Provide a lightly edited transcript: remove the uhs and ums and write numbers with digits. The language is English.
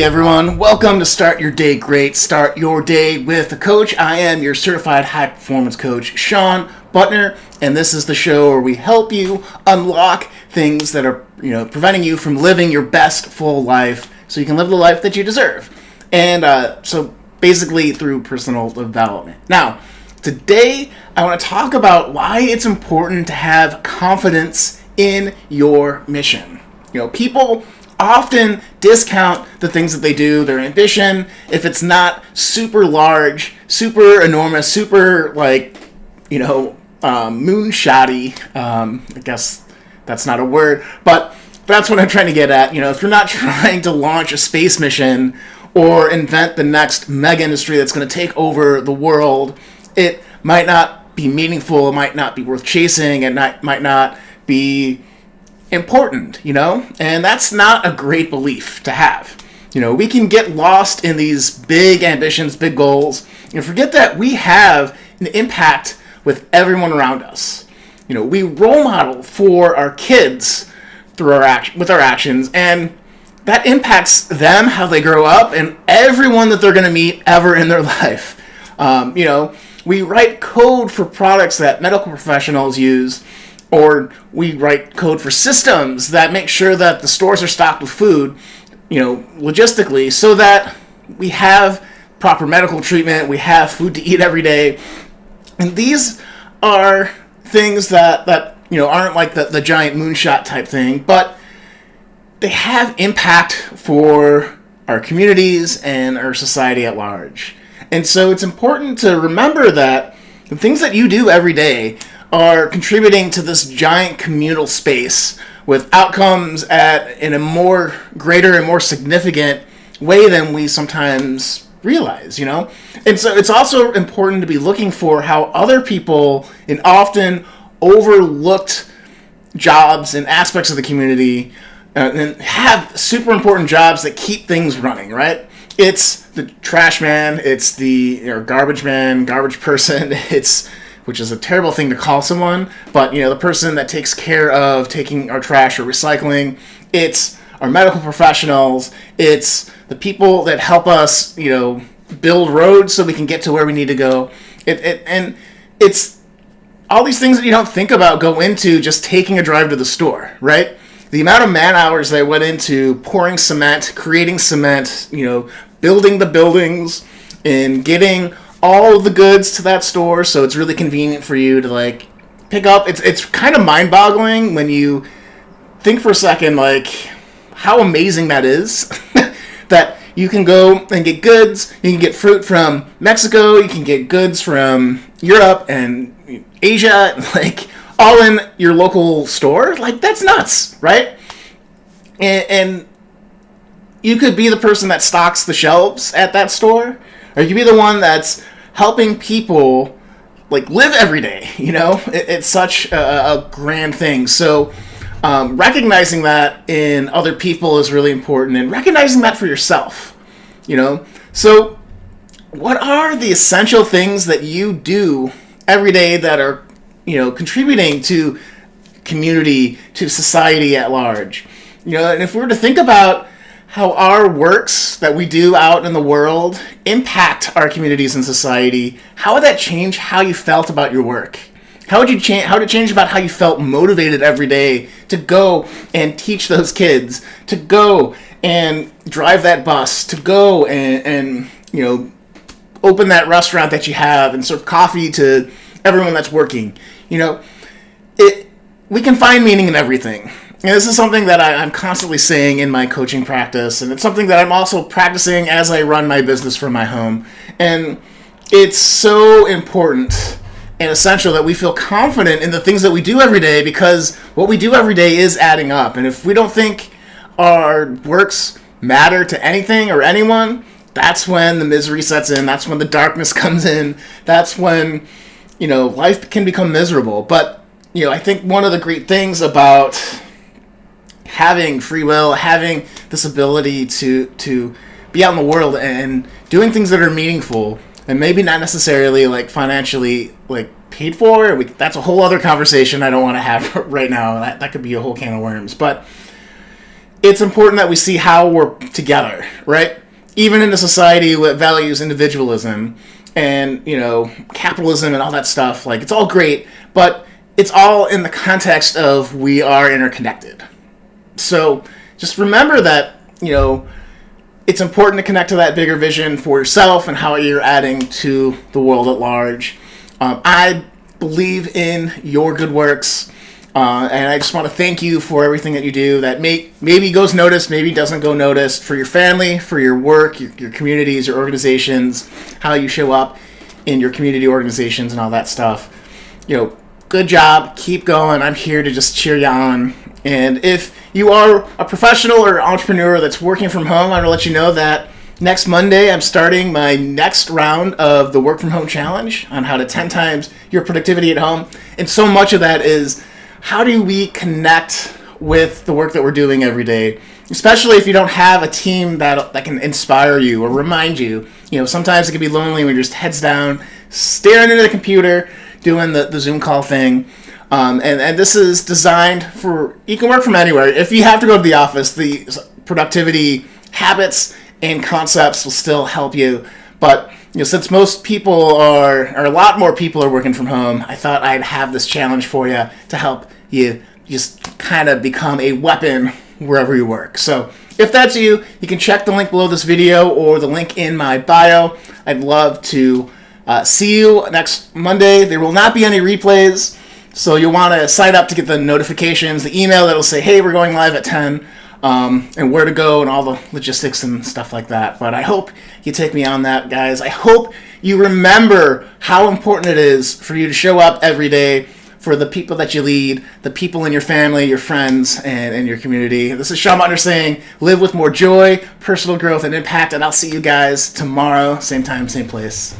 Hey everyone, welcome to Start Your Day Great. Start your day with a coach. I am your certified high performance coach, Sean Butner, and this is the show where we help you unlock things that are, preventing you from living your best full life so you can live the life that you deserve. And so basically through personal development. Now, today I want to talk about why it's important to have confidence in your mission. People often discount the things that they do, their ambition, if it's not super large, super enormous, super moonshotty. I guess that's not a word, but that's what I'm trying to get at. If you're not trying to launch a space mission or invent the next mega industry that's going to take over the world, it might not be meaningful, it might not be worth chasing, it might not be important, and that's not a great belief to have. We can get lost in these big ambitions, big goals, and forget that we have an impact with everyone around us. We role model for our kids through with our actions, and that impacts them, how they grow up, and everyone that they're going to meet ever in their life. We write code for products that medical professionals use, or we write code for systems that make sure that the stores are stocked with food, logistically, so that we have proper medical treatment, we have food to eat every day. And these are things that aren't like the giant moonshot type thing, but they have impact for our communities and our society at large. And so it's important to remember that the things that you do every day are contributing to this giant communal space with outcomes in a more greater and more significant way than we sometimes realize, And so it's also important to be looking for how other people in often overlooked jobs and aspects of the community and have super important jobs that keep things running, right? It's the trash man, it's the garbage man, garbage person, which is a terrible thing to call someone, but the person that takes care of taking our trash or recycling, it's our medical professionals, it's the people that help us, build roads so we can get to where we need to go. And it's all these things that you don't think about go into just taking a drive to the store, right? The amount of man hours that went into pouring cement, creating cement, building the buildings, and getting all of the goods to that store, so it's really convenient for you to pick up. It's kind of mind-boggling when you think for a second how amazing that is. That you can go and get goods, you can get fruit from Mexico, you can get goods from Europe and Asia, all in your local store. That's nuts, right? And you could be the person that stocks the shelves at that store, or you could be the one that's helping people live every day. It's such a grand thing. So recognizing that in other people is really important, and recognizing that for yourself. So what are the essential things that you do every day that are contributing to community, to society at large? And if we were to think about how our works that we do out in the world impact our communities and society, how would that change how you felt about your work? How would it change about how you felt motivated every day to go and teach those kids, to go and drive that bus, to go and open that restaurant that you have and serve coffee to everyone that's working? We can find meaning in everything. And this is something that I'm constantly saying in my coaching practice, and it's something that I'm also practicing as I run my business from my home. And it's so important and essential that we feel confident in the things that we do every day, because what we do every day is adding up. And if we don't think our works matter to anything or anyone, that's when the misery sets in, that's when the darkness comes in, that's when, life can become miserable. But, I think one of the great things about having free will, having this ability to be out in the world and doing things that are meaningful, and maybe not necessarily financially paid for. That's a whole other conversation I don't want to have right now. That could be a whole can of worms. But it's important that we see how we're together, right? Even in a society that values individualism and, capitalism and all that stuff, like, it's all great, but it's all in the context of we are interconnected. So just remember that, it's important to connect to that bigger vision for yourself and how you're adding to the world at large. I believe in your good works, and I just want to thank you for everything that you do that maybe goes noticed, maybe doesn't go noticed, for your family, for your work, your communities, your organizations, how you show up in your community organizations and all that stuff. Good job. Keep going. I'm here to just cheer you on. And if you are a professional or entrepreneur that's working from home, I want to let you know that next Monday I'm starting my next round of the Work From Home Challenge on how to 10 times your productivity at home. And so much of that is how do we connect with the work that we're doing every day, especially if you don't have a team that can inspire you or remind you. Sometimes it can be lonely when you're just heads down, staring into the computer, doing the Zoom call thing. And this is designed for, you can work from anywhere. If you have to go to the office, the productivity habits and concepts will still help you. But since most people or a lot more people are working from home, I thought I'd have this challenge for you to help you just kind of become a weapon wherever you work. So if that's you, you can check the link below this video or the link in my bio. I'd love to see you next Monday. There will not be any replays, so you'll want to sign up to get the notifications, the email that'll say, hey, we're going live at 10, and where to go and all the logistics and stuff like that. But I hope you take me on that, guys. I hope you remember how important it is for you to show up every day for the people that you lead, the people in your family, your friends, and your community. This is Sean Butner saying, live with more joy, personal growth, and impact, and I'll see you guys tomorrow, same time, same place.